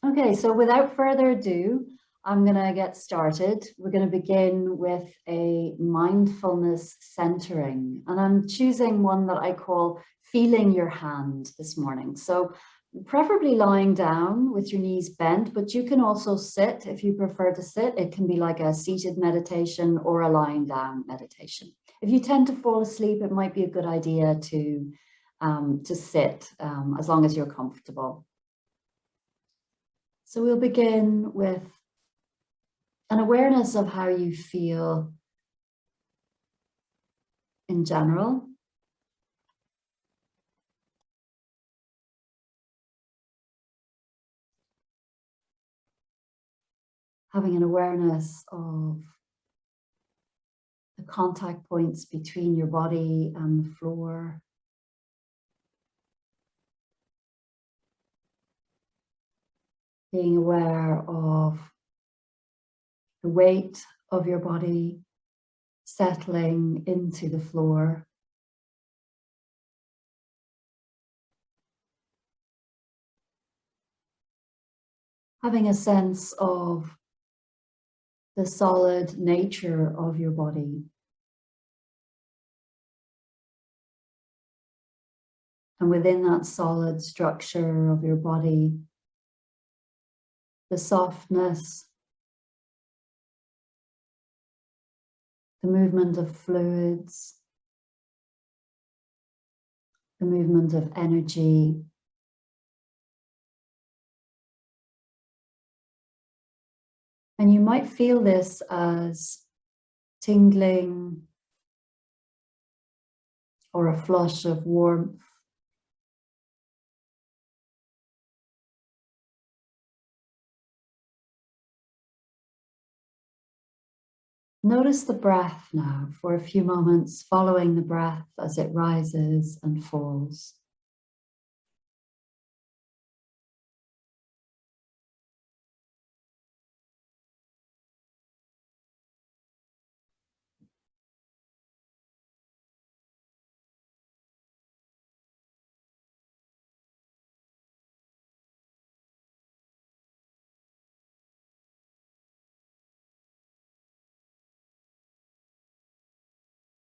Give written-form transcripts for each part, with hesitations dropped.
Okay, so without further ado, I'm going to get started. We're going to begin with a mindfulness centering, and I'm choosing one that I call feeling your hand this morning. So preferably lying down with your knees bent, but you can also sit if you prefer to sit. It can be like a seated meditation or a lying down meditation. If you tend to fall asleep, it might be a good idea to sit as long as you're comfortable. So we'll begin with an awareness of how you feel in general. Having an awareness of the contact points between your body and the floor. Being aware of the weight of your body settling into the floor. Having a sense of the solid nature of your body. And within that solid structure of your body, the softness, the movement of fluids, the movement of energy. And you might feel this as tingling or a flush of warmth. Notice the breath now for a few moments, following the breath as it rises and falls.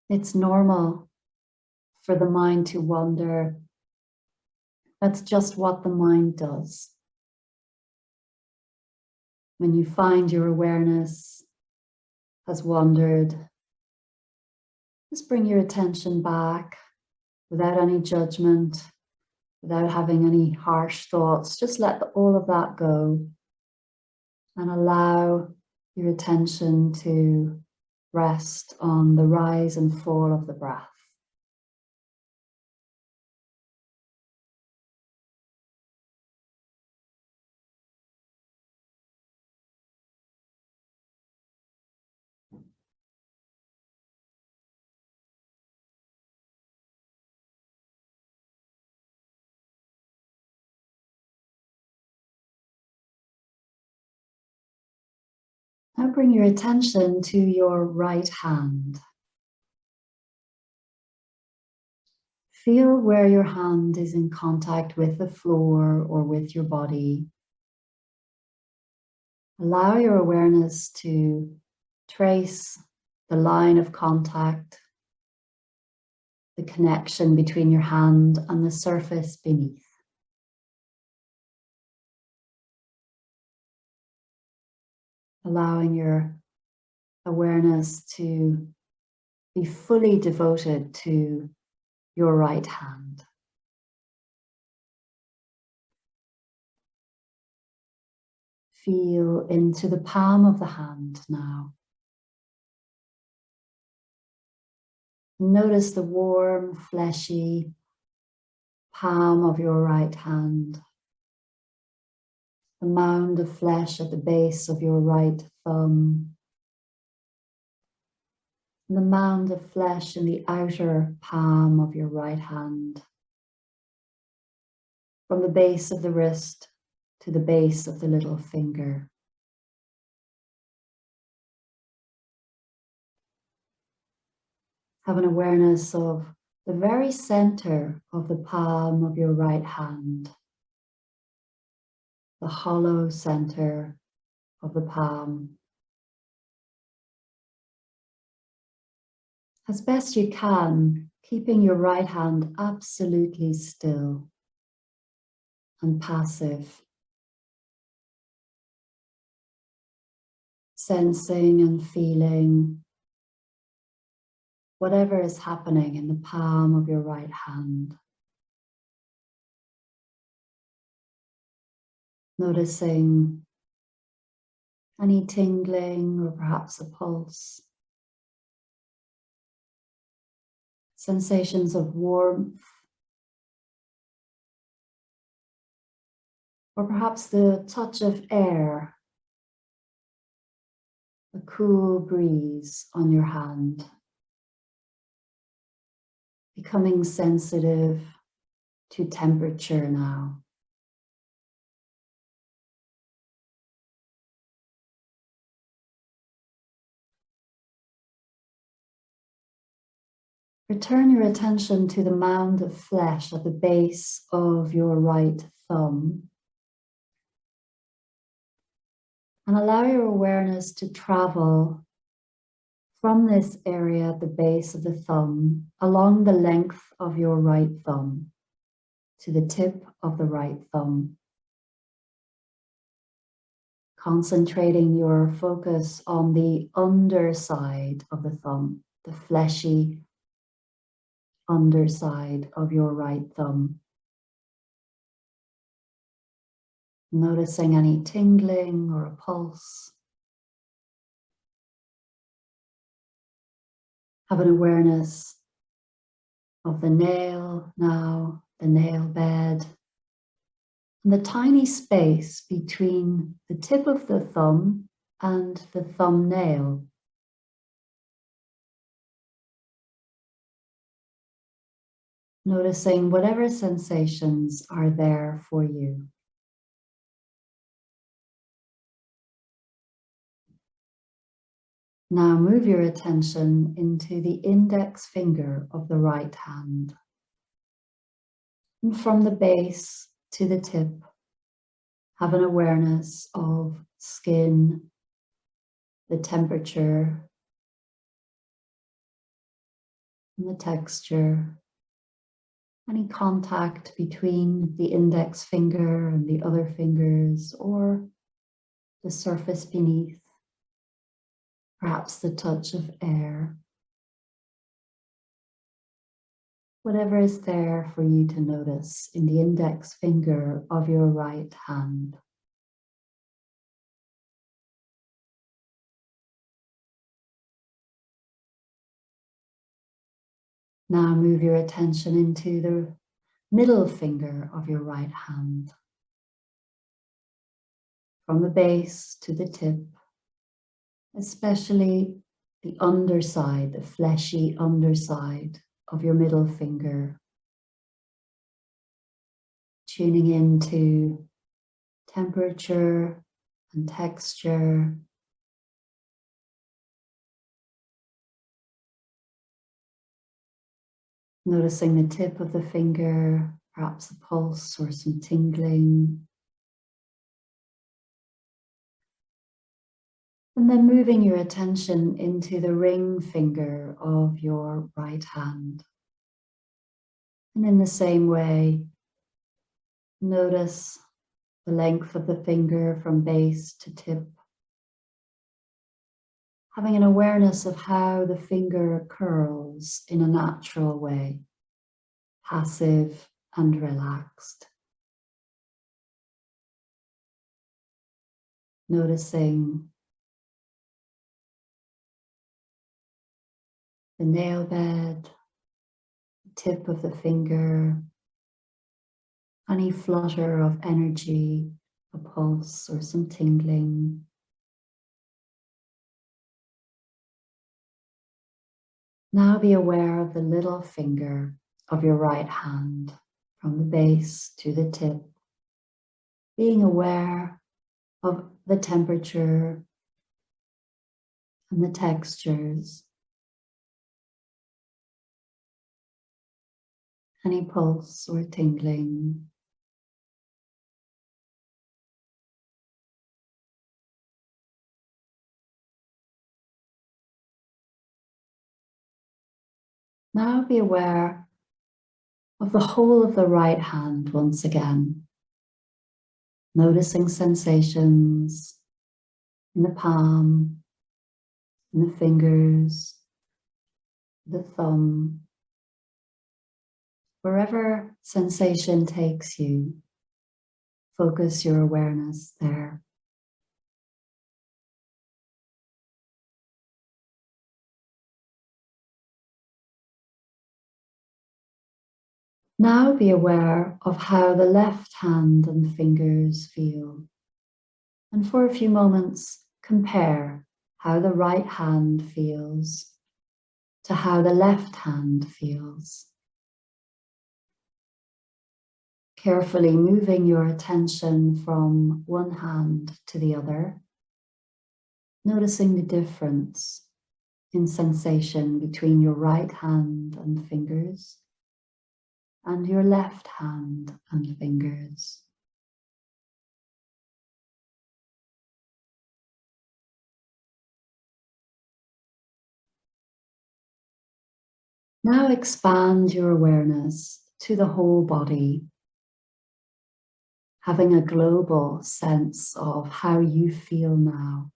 It's normal for the mind to wander. That's just what the mind does. When you find your awareness has wandered, just bring your attention back without any judgment, without having any harsh thoughts. Just let all of that go and allow your attention to rest on the rise and fall of the breath. Now bring your attention to your right hand. Feel where your hand is in contact with the floor or with your body. Allow your awareness to trace the line of contact, the connection between your hand and the surface beneath. Allowing your awareness to be fully devoted to your right hand. Feel into the palm of the hand now. Notice the warm, fleshy palm of your right hand. The mound of flesh at the base of your right thumb. And the mound of flesh in the outer palm of your right hand. From the base of the wrist to the base of the little finger. Have an awareness of the very center of the palm of your right hand. the hollow center of the palm. As best you can, keeping your right hand absolutely still and passive, sensing and feeling whatever is happening in the palm of your right hand. Noticing any tingling or perhaps a pulse. Sensations of warmth, or perhaps the touch of air, a cool breeze on your hand. Becoming sensitive to temperature now. Return your attention to the mound of flesh at the base of your right thumb. And allow your awareness to travel from this area at the base of the thumb, along the length of your right thumb, to the tip of the right thumb. Concentrating your focus on the underside of the thumb, the fleshy underside of your right thumb. Noticing any tingling or a pulse. Have an awareness of the nail now, the nail bed, and the tiny space between the tip of the thumb and the thumbnail. Noticing whatever sensations are there for you. Now move your attention into the index finger of the right hand. And from the base to the tip, have an awareness of skin, the temperature, and the texture. Any contact between the index finger and the other fingers or the surface beneath. Perhaps the touch of air. Whatever is there for you to notice in the index finger of your right hand. Now move your attention into the middle finger of your right hand. From the base to the tip, especially the underside, the fleshy underside of your middle finger. Tuning into temperature and texture. Noticing the tip of the finger, perhaps a pulse or some tingling. And then moving your attention into the ring finger of your right hand. And in the same way, notice the length of the finger from base to tip. Having an awareness of how the finger curls in a natural way, passive and relaxed. Noticing the nail bed, the tip of the finger, any flutter of energy, a pulse or some tingling. Now be aware of the little finger of your right hand from the base to the tip, being aware of the temperature and the textures, any pulse or tingling. Now be aware of the whole of the right hand once again, noticing sensations in the palm, in the fingers, the thumb. Wherever sensation takes you, focus your awareness there. Now be aware of how the left hand and fingers feel. And for a few moments, compare how the right hand feels to how the left hand feels. Carefully moving your attention from one hand to the other, noticing the difference in sensation between your right hand and fingers and your left hand and fingers. Now expand your awareness to the whole body, having a global sense of how you feel now.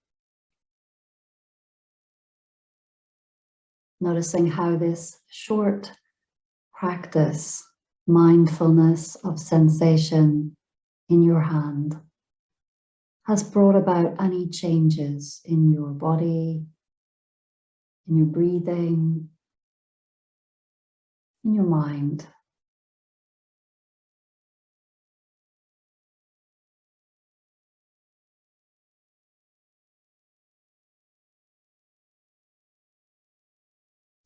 Noticing how this short practice, mindfulness of sensation in your hand, has brought about any changes in your body, in your breathing, in your mind.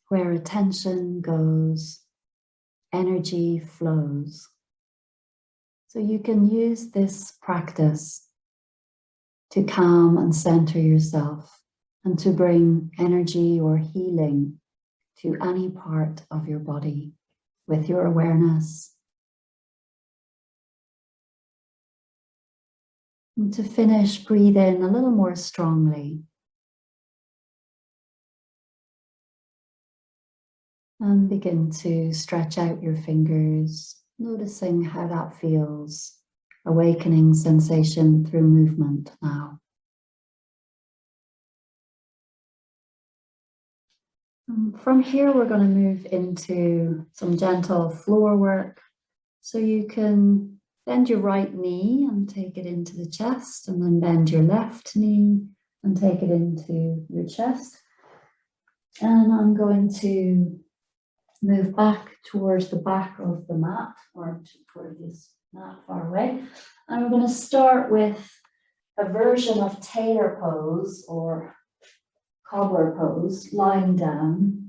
Where attention goes, energy flows. So you can use this practice to calm and center yourself and to bring energy or healing to any part of your body with your awareness. And to finish, breathe in a little more strongly. And begin to stretch out your fingers, noticing how that feels, awakening sensation through movement now. From here, we're going to move into some gentle floor work. So you can bend your right knee and take it into the chest, and then bend your left knee and take it into your chest. And I'm going to move back towards the back of the mat, or toward this mat far away. And we're going to start with a version of tailor pose or cobbler pose, lying down.